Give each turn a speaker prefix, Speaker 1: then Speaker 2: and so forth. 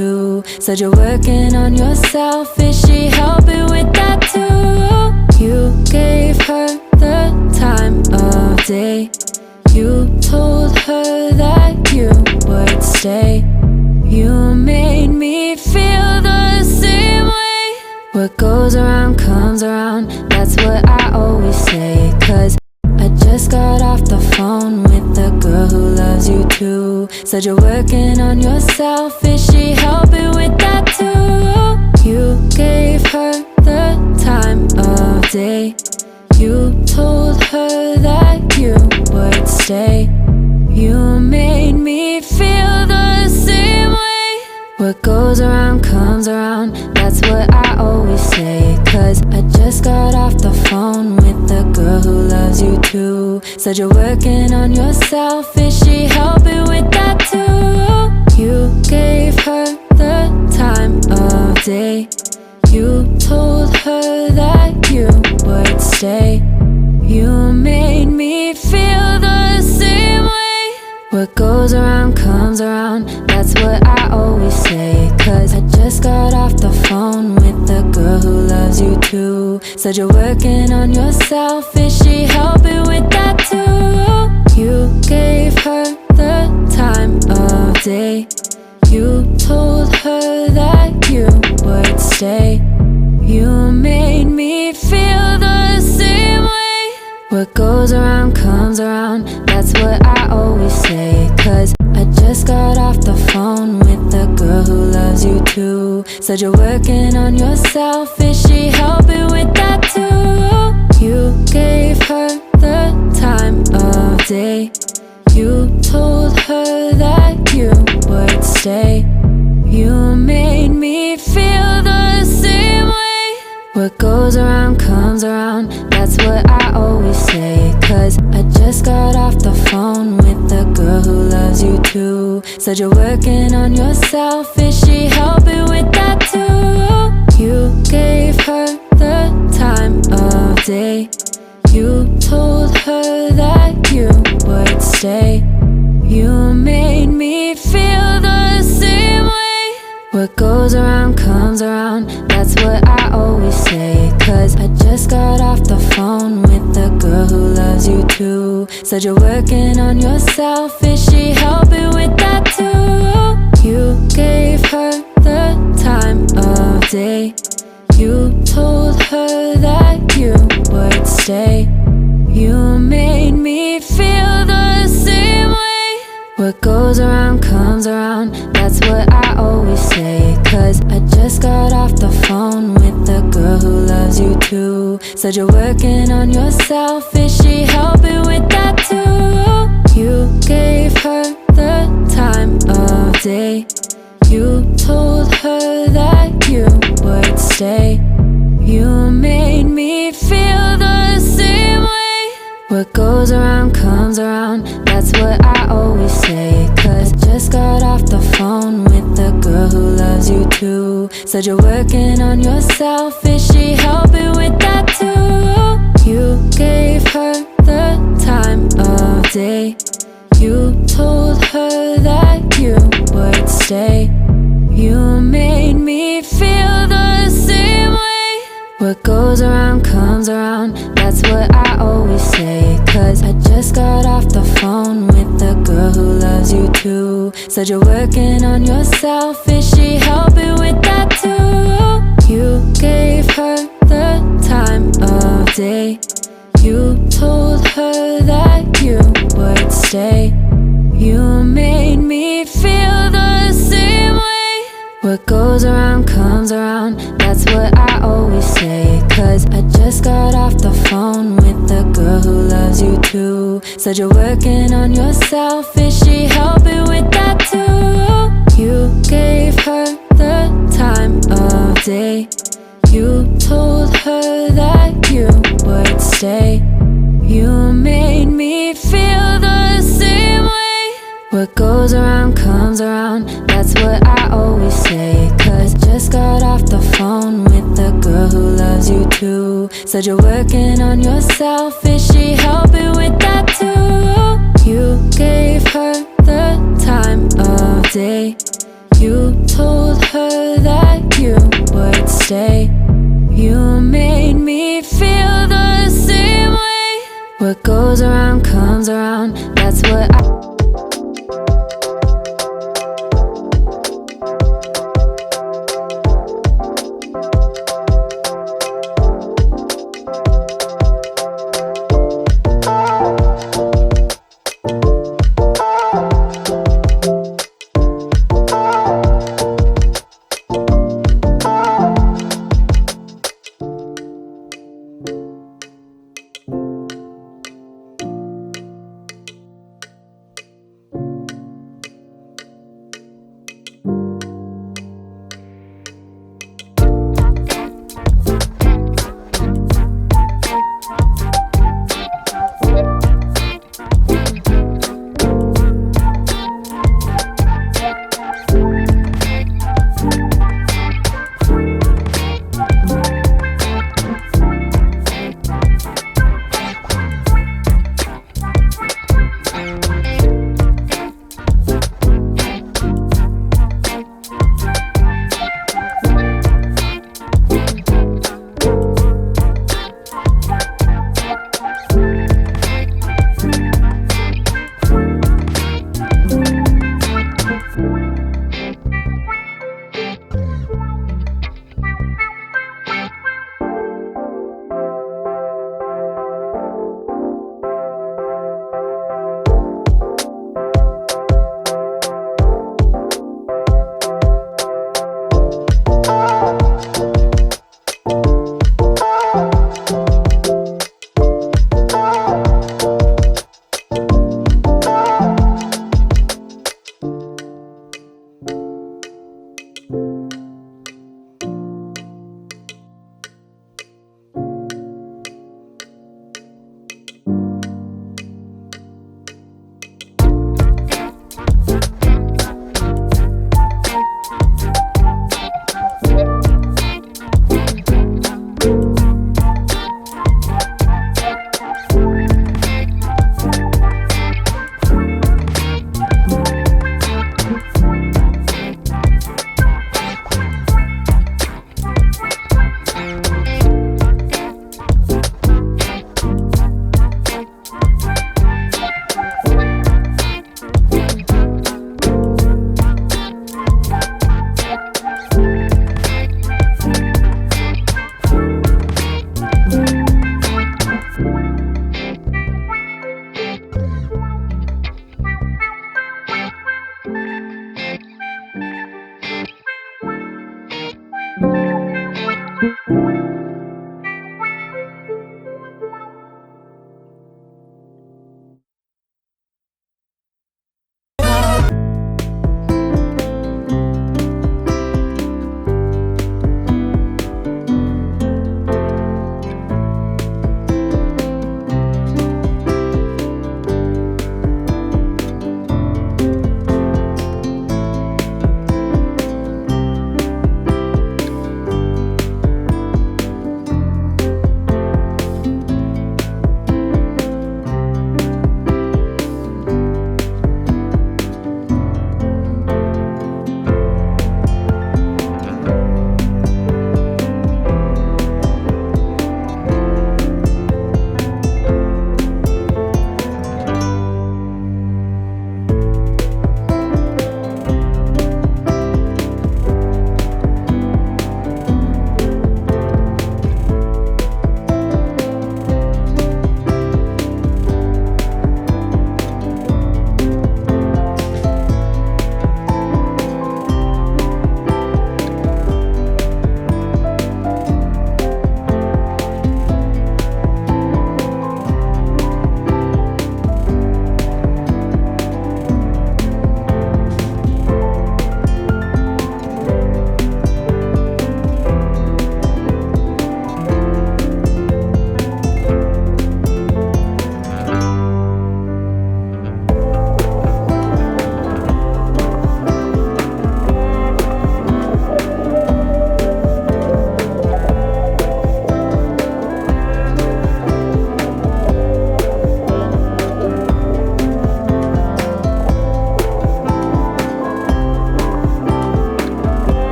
Speaker 1: too. Said you're working on yourself, is she helping with that too? You gave her the time of day. You told her that you would stay. You made me feel the same way. What goes around comes around, that's what I always say. Cause I just got off the phone with the girl who loves you too. Said you're working on yourself, is she helping with that too? You gave her the time of day. You told her that you would stay. You made me feel the same way. What goes around comes around, that's what I always say. Cause I just got off the phone with the girl who loves you too. Said you're working on yourself, is she helping with that too? You gave her the time of day. You told her that you would stay. You made me feel the same way. What goes around comes around, that's what I always say. Cause I just got off the phone with the girl who loves you too. Said you're working on yourself, is she helping with that too? You gave her the time of day. You told her that you would stay. You made me feel the same way. What goes around comes around, that's what I always say. Cause I just got off the phone with the girl who loves you too. Said you're working on yourself, is she helping with that too? You gave her the time of day. You told her that you would stay. You made me feel the same way. What goes around comes around, that's what I always say. Cause I just got off the phone with the girl who loves you too. Said you're working on yourself, is she helping with that too? You gave her the time of day. You told her that you would stay. You made me feel the same way. What goes around comes around, that's what I always say. Cause I just got off the phone with the girl who loves you too. Said you're working on yourself, is she helping with that too? You gave her the time of day. You told her that you would stay. You made me feel the same way. What goes around comes around, that's what I always say. Cause I just got off the phone with the girl who loves you too. Said you're working on yourself, is she helping with that too? You gave her the time of day. You told her that you would stay. You made me feel the same way. What goes around comes around, that's what I always say. Cause I just got off the phone with the girl who loves you too. Said you're working on yourself, is she helping with that too? You gave her the time of day. You told her that you would stay. You made me feel the same way. What goes around comes around, that's what I always say. Cause I just got off the phone with the girl who loves you too. Said you're working on yourself, is she helping with that too? You gave her the time of day. You told her that you would stay. You made me feel the same way. What goes around comes around, that's what I always say. Cause I just got off the phone with the girl who loves you too. Said you're working on yourself, is she helping with that too? You gave her the time of day. You told her that you would stay. You made me feel the same way. What goes around comes around, that's what I always say. Cause I just got off the phone with the girl who loves you too. Said you're working on yourself, is she helping with that too? You gave her the time of day. You told her that you would stay. You made me feel the same way. What goes around comes around, that's what I